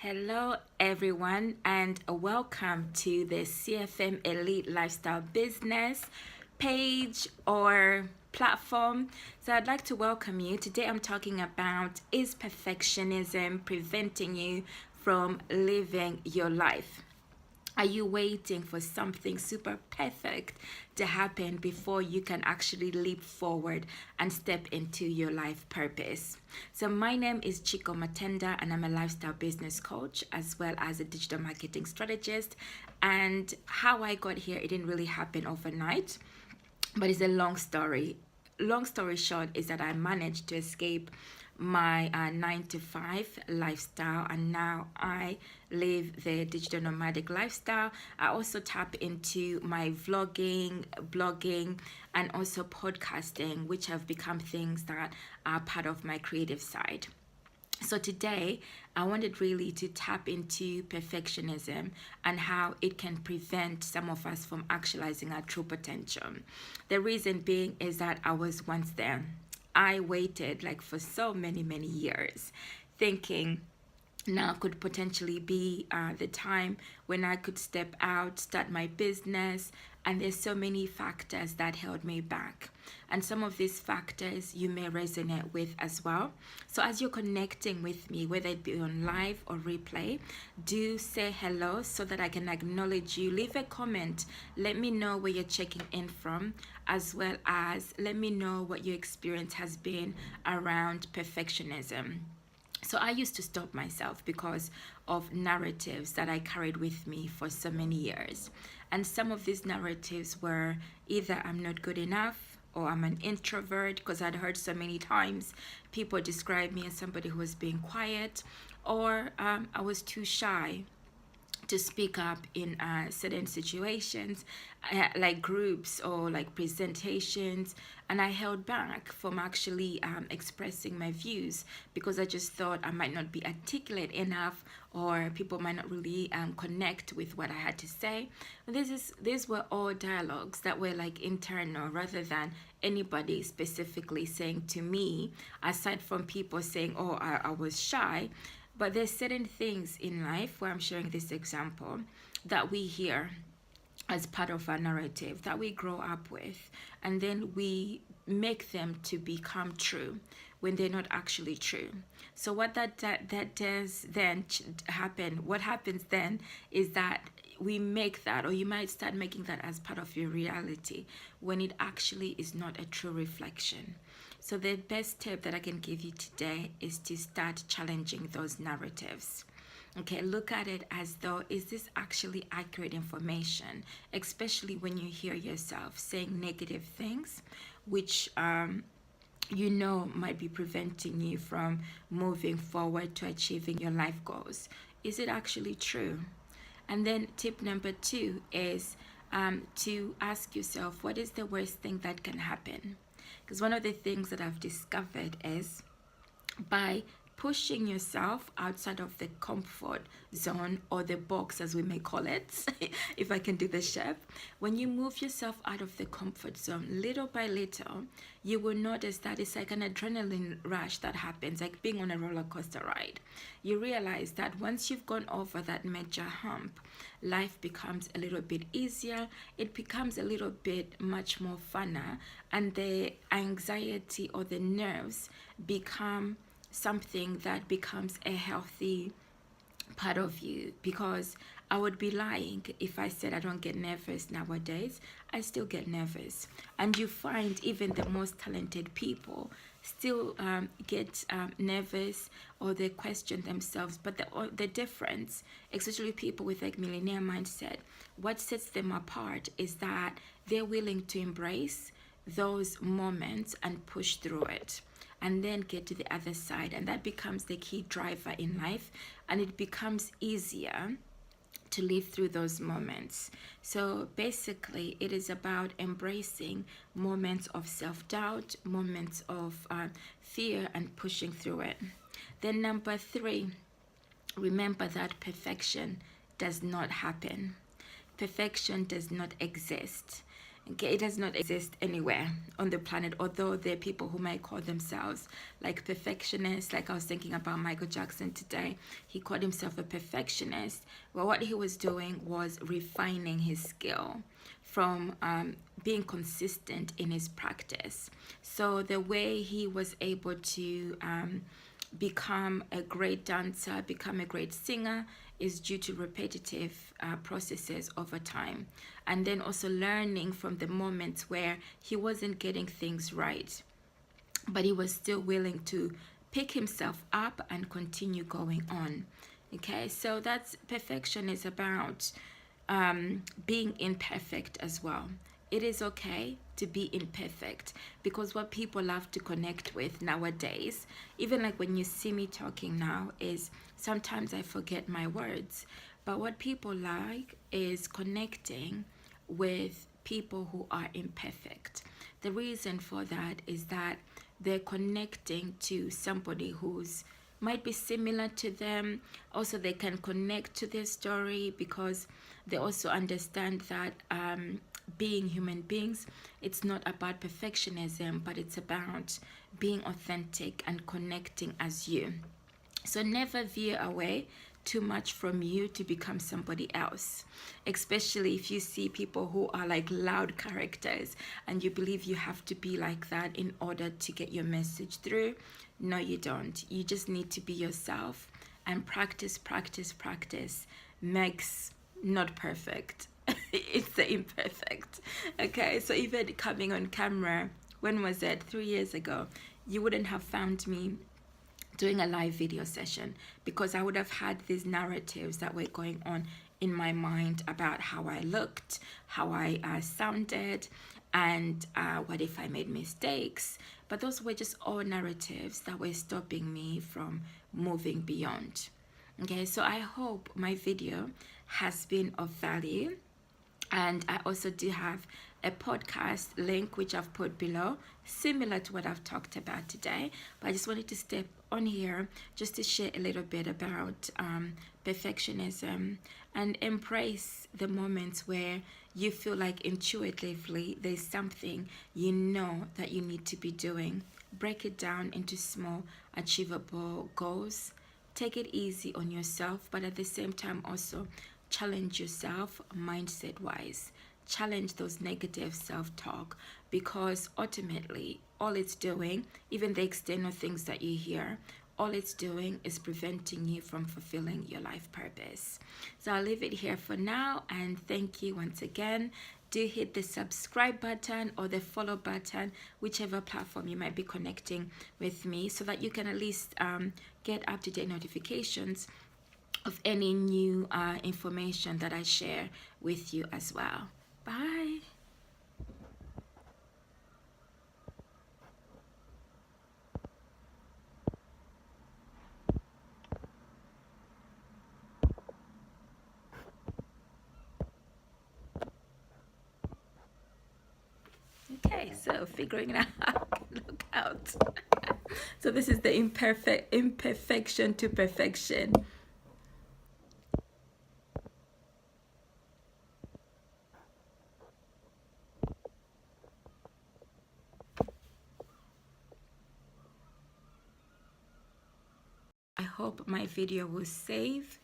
Hello, everyone, and welcome to the CFM Elite Lifestyle Business page or platform. So, I'd like to welcome you. Today, I'm talking about is perfectionism preventing you from living your life? Are you waiting for something super perfect to happen before you can actually leap forward and step into your life purpose? So, my name is Chico Matenda, and I'm a lifestyle business coach as well as a digital marketing strategist. And how I got here, it didn't really happen overnight, but it's a long story. Long story short is that I managed to escape my 9 to 5 lifestyle, and now I live the digital nomadic lifestyle. I also tap into my vlogging, blogging, and also podcasting, which have become things that are part of my creative side. So today, I wanted really to tap into perfectionism and how it can prevent some of us from actualizing our true potential. The reason being is that I was once there. I waited like for so many years, thinking now could potentially be the time when I could step out, start my business, and there's so many factors that held me back. And some of these factors you may resonate with as well. So as you're connecting with me, whether it be on live or replay, do say hello so that I can acknowledge you. Leave a comment. Let me know where you're checking in from, as well as let me know what your experience has been around perfectionism. So I used to stop myself because of narratives that I carried with me for so many years. And some of these narratives were either I'm not good enough or I'm an introvert, because I'd heard so many times people describe me as somebody who was being quiet, or I was too shy to speak up in certain situations, like groups or like presentations, and I held back from actually expressing my views because I just thought I might not be articulate enough, or people might not really connect with what I had to say. These were all dialogues that were like internal, rather than anybody specifically saying to me, aside from people saying, "Oh, I was shy." But there's certain things in life, where I'm sharing this example, that we hear as part of our narrative that we grow up with, and then we make them to become true when they're not actually true. So what that does then happen, what happens then is that we make that, or you might start making that as part of your reality, when it actually is not a true reflection. So the best tip that I can give you today is to start challenging those narratives. Okay, look at it as though, is this actually accurate information? Especially when you hear yourself saying negative things, which might be preventing you from moving forward to achieving your life goals. Is it actually true? And then tip number 2 is to ask yourself, what is the worst thing that can happen? Because one of the things that I've discovered is, by pushing yourself outside of the comfort zone, or the box as we may call it, if I can do the chef, when you move yourself out of the comfort zone little by little, you will notice that it's like an adrenaline rush that happens, like being on a roller coaster ride. You realize that once you've gone over that major hump, life becomes a little bit easier, it becomes a little bit much more funner, and the anxiety or the nerves become something that becomes a healthy part of you. Because I would be lying if I said I don't get nervous nowadays. I still get nervous, and you find even the most talented people still get nervous, or they question themselves. But the difference, especially people with like millionaire mindset, what sets them apart is that they're willing to embrace those moments and push through it, and then get to the other side. And that becomes the key driver in life, and it becomes easier to live through those moments. So basically, it is about embracing moments of self-doubt, moments of fear, and pushing through it. Then number 3, remember that perfection does not happen. Perfection does not exist. Okay, it does not exist anywhere on the planet, although there are people who might call themselves like perfectionists. Like I was thinking about Michael Jackson today. He called himself a perfectionist. Well, what he was doing was refining his skill from being consistent in his practice. So the way he was able to become a great dancer, become a great singer, is due to repetitive processes over time. And then also learning from the moments where he wasn't getting things right, but he was still willing to pick himself up and continue going on. Okay, so that's perfection is about being imperfect as well. It is okay to be imperfect, because what people love to connect with nowadays, even like when you see me talking now, is sometimes I forget my words. But what people like is connecting with people who are imperfect. The reason for that is that they're connecting to somebody who's might be similar to them. Also, they can connect to their story because they also understand that being human beings, it's not about perfectionism, but it's about being authentic and connecting as you. So never veer away too much from you to become somebody else, especially if you see people who are like loud characters and you believe you have to be like that in order to get your message through. No, you don't. You just need to be yourself, and practice, practice, practice makes not perfect. It's the imperfect. Okay, so even coming on camera, when was it? 3 years ago, you wouldn't have found me doing a live video session, because I would have had these narratives that were going on in my mind about how I looked, how I sounded, and what if I made mistakes. But those were just all narratives that were stopping me from moving beyond. Okay, so I hope my video has been of value. And I also do have a podcast link which I've put below, similar to what I've talked about today. But I just wanted to step on here just to share a little bit about perfectionism and embrace the moments where you feel like intuitively there's something you know that you need to be doing. Break it down into small, achievable goals. Take it easy on yourself, but at the same time also challenge yourself mindset wise. Challenge those negative self-talk, because ultimately all it's doing, even the external things that you hear, all it's doing is preventing you from fulfilling your life purpose. So I'll leave it here for now, and thank you once again. Do hit the subscribe button or the follow button, whichever platform you might be connecting with me, so that you can at least get up-to-date notifications of any new information that I share with you as well. Bye. Okay, so figuring it out, look out. So this is the imperfection to perfection. I hope my video will save